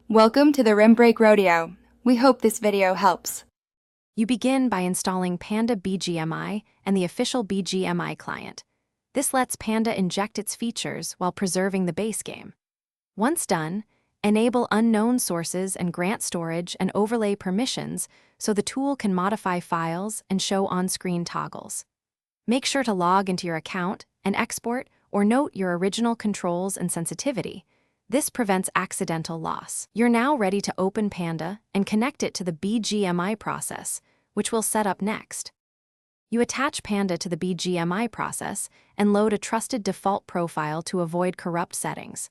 Welcome to the Rim Break Rodeo. We hope this video helps. You begin by installing Panda Bgmi and the official Bgmi client. This lets Panda inject its features while preserving the base game. Once done, enable unknown sources and grant storage and overlay permissions so the tool can modify files and show on-screen toggles. Make sure to log into your account and export or note your original controls and sensitivity. This prevents accidental loss. You're now ready to open Panda and connect it to the Bgmi process, which we'll set up next. You attach Panda to the Bgmi process and load a trusted default profile to avoid corrupt settings.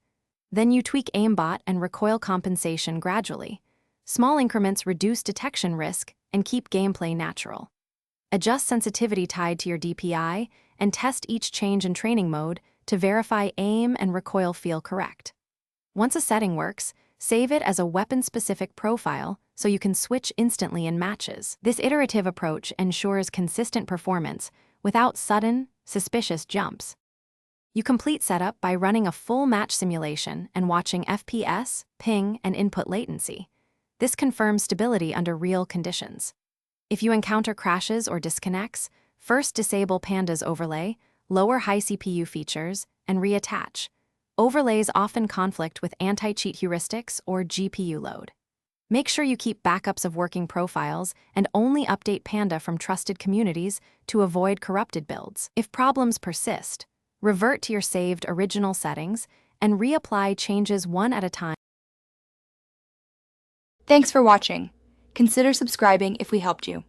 Then you tweak aimbot and recoil compensation gradually. Small increments reduce detection risk and keep gameplay natural. Adjust sensitivity tied to your DPI and test each change in training mode to verify aim and recoil feel correct. Once a setting works, save it as a weapon-specific profile so you can switch instantly in matches. This iterative approach ensures consistent performance without sudden, suspicious jumps. You complete setup by running a full match simulation and watching FPS, ping, and input latency. This confirms stability under real conditions. If you encounter crashes or disconnects, first disable Panda's overlay, lower high CPU features, and reattach. Overlays often conflict with anti-cheat heuristics or GPU load. Make sure you keep backups of working profiles and only update Panda from trusted communities to avoid corrupted builds. If problems persist, revert to your saved original settings and reapply changes one at a time. Thanks for watching. Consider subscribing if we helped you.